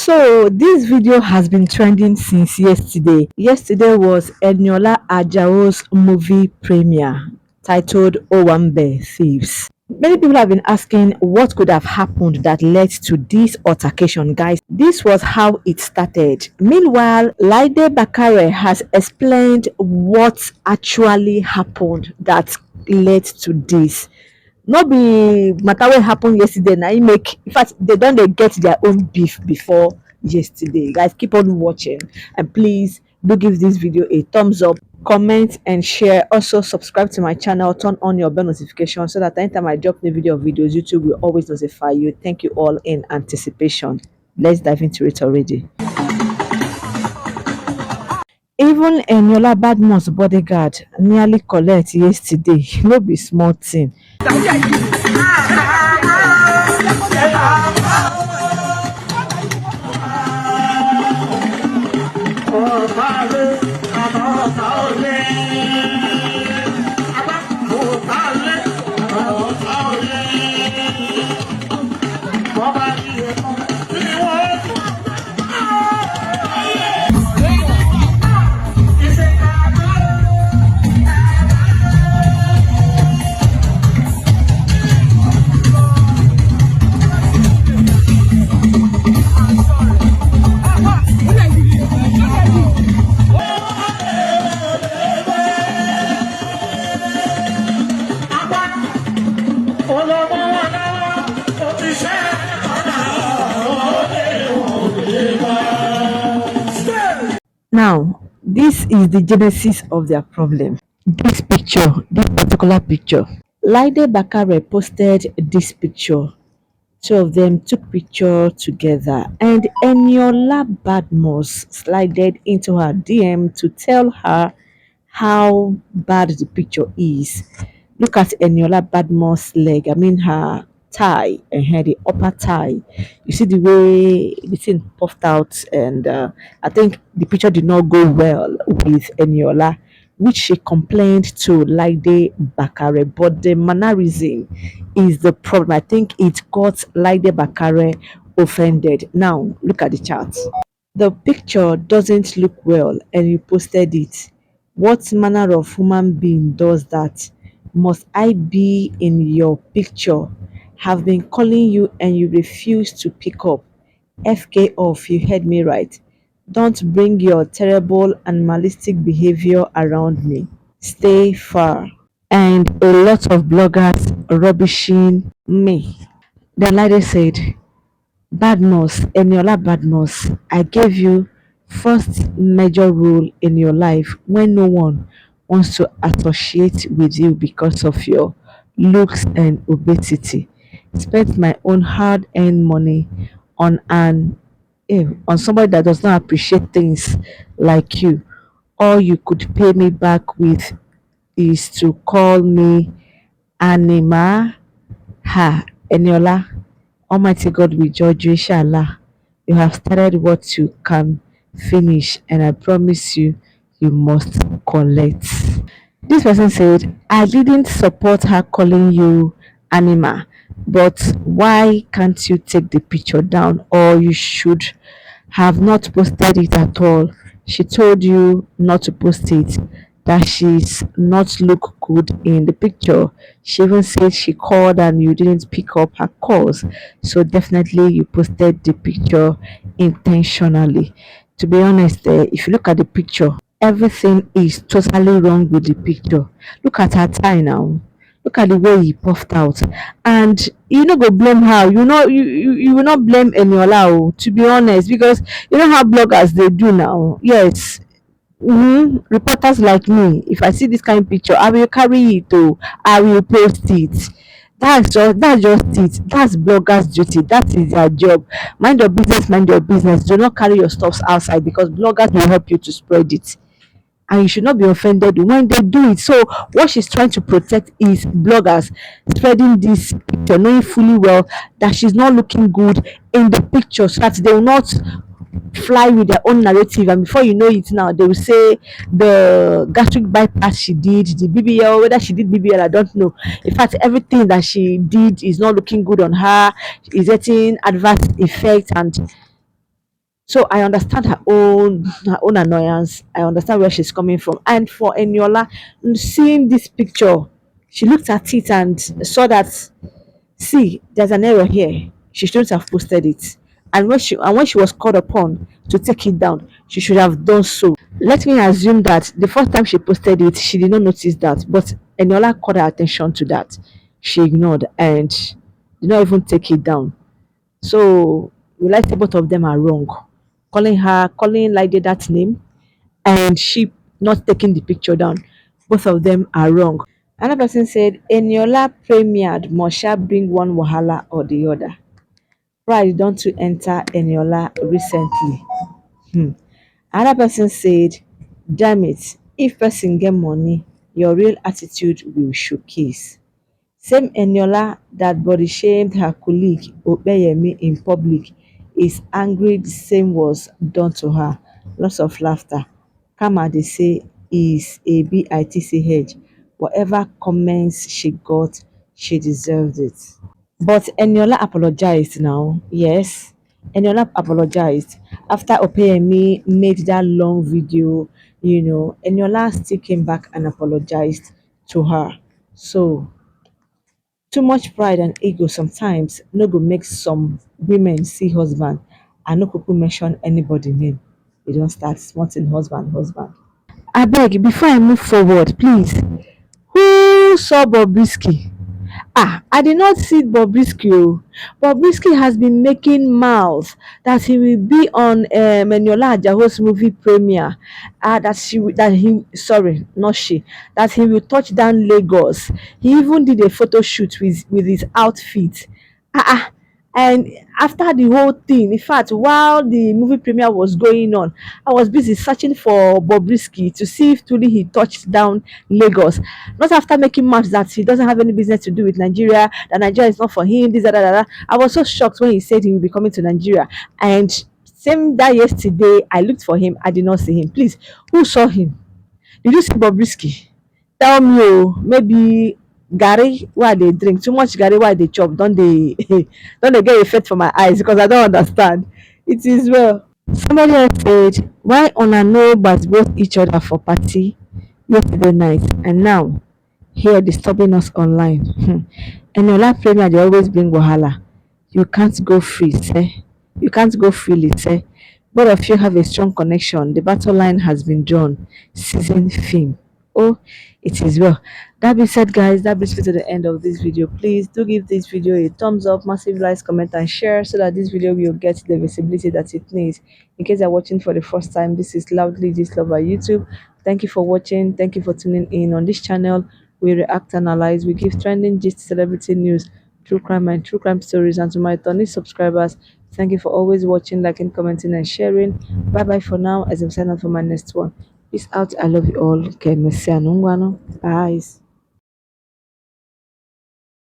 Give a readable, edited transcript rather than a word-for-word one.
So this video has been trending since yesterday. Yesterday was Eniola Ajao's movie premiere titled Owambe, Thieves. Many people have been asking what could have happened that led to this altercation, guys. This was how it started. Meanwhile, Laide Bakare has explained what actually happened that led to this. No be matter wey happen yesterday na im make, in fact they don dey get their own beef before yesterday. Guys, keep on watching and please do give this video a thumbs up, comment and share. Also subscribe to my channel, turn on your bell notification so that anytime I drop new videos, YouTube will always notify you. Thank you all in anticipation. Let's dive into it already. Even Eniola Badmus bodyguard nearly collect yesterday. No be small thing. Now, this is the genesis of their problem. This particular picture. Laide Bakare posted this picture. Two of them took picture together, and Eniola Badmus slided into her DM to tell her how bad the picture is. Look at Eniola Badmus' leg. I mean her thigh and the upper thigh. You see the way the thing puffed out, and I think the picture did not go well with Eniola, which she complained to Laide Bakare. But the mannerism is the problem. I think it got Laide Bakare offended. Now look at the chart. The picture doesn't look well, and you posted it. What manner of human being does that? Must I be in your picture? Have been calling you and you refuse to pick up. FK off, you heard me right. Don't bring your terrible animalistic behavior around me. Stay far. And a lot of bloggers rubbishing me. The lady said, Badmus, Eniola Badmus, I gave you first major rule in your life when no one wants to associate with you because of your looks and obesity. Spent my own hard-earned money on on somebody that does not appreciate things like you. All you could pay me back with is to call me Anima. Ha, Eniola. Almighty God will judge you, inshallah. You have started what you can finish, and I promise you, you must collect. This person said, I didn't support her calling you anima, but why can't you take the picture down? Or you should have not posted it at all. She told you not to post it, that she's not look good in the picture. She even said she called and you didn't pick up her calls. So definitely you posted the picture intentionally. To be honest, if you look at the picture, everything is totally wrong with the picture. Look at her tie now. Look at the way he puffed out. And you no go blame her. You will not blame Eniola, to be honest, because you know how bloggers they do now. Yes, reporters like me, if I see this kind of picture, I will carry it. I will post it. That's just it. That's bloggers duty. That is their job. Mind your business, mind your business. Do not carry your stuffs outside, because bloggers will help you to spread it, and you should not be offended when they do it. So what she's trying to protect is bloggers spreading this picture, knowing fully well that she's not looking good in the picture, so that they will not fly with their own narrative, and before you know it now they will say the gastric bypass she did, the BBL, whether she did BBL I don't know. In fact, everything that she did is not looking good on her, is getting adverse effects, and So I understand her own annoyance. I understand where she's coming from. And for Eniola, seeing this picture, she looked at it and saw that, see, there's an error here. She shouldn't have posted it. And when she was called upon to take it down, she should have done so. Let me assume that the first time she posted it, she did not notice that, but Eniola called her attention to that. She ignored and did not even take it down. So will I say both of them are wrong? Calling Laide that name, and she not taking the picture down. Both of them are wrong. Another person said Eniola premiered must shall bring one wahala or the other. Pride don't to enter Eniola recently. Hmm. Another person said, damn it, if person get money, your real attitude will showcase. Same Eniola that body shamed her colleague Opeyemi in public is angry the same was done to her. Lots of laughter. Kama they say is a bitch. Whatever comments she got, she deserved it. But Eniola apologized now. Yes, Eniola apologized after Opeyemi made that long video. Eniola still came back and apologized to her. So too much pride and ego sometimes no go make some women see husband and no kuku mention anybody name. They don't start smarting husband. Abeg, before I move forward, please, who saw Bobrisky? I did not see Bobrisky. Oh. Bobrisky has been making mouths that he will be on Eniola Ajao's movie premiere. That he sorry, not she, that he will touch down Lagos. He even did a photo shoot with his outfit. Ah, ah. And after the whole thing, in fact, while the movie premiere was going on, I was busy searching for Bobrisky to see if truly he touched down Lagos. Not after making much that he doesn't have any business to do with Nigeria, that Nigeria is not for him, this, that. I was so shocked when he said he will be coming to Nigeria. And same that yesterday, I looked for him, I did not see him. Please, who saw him? Did you see Bobrisky? Tell me, oh, maybe Gary, why they drink too much Gary, why they chop, don't they don't they get effect for my eyes because I don't understand. It is well. Somebody else said, why una no but both each other for party yesterday night and now here disturbing us online. Eniola premier dey always bring wahala. You can't go free, say. You can't go freely, say. Both of you have a strong connection. The battle line has been drawn. Season film. Oh, it is well. That being said, guys, that brings me to the end of this video. Please do give this video a thumbs up, massive likes, comment, and share so that this video will get the visibility that it needs. In case you're watching for the first time, this is Loudly Gistlover YouTube. Thank you for watching. Thank you for tuning in on this channel. We react, analyze, we give trending gist, celebrity news, true crime and true crime stories. And to my Tony subscribers, thank you for always watching, liking, commenting, and sharing. Bye bye for now as I'm signing out for my next one. Peace out. I love you all. Okay, Bye.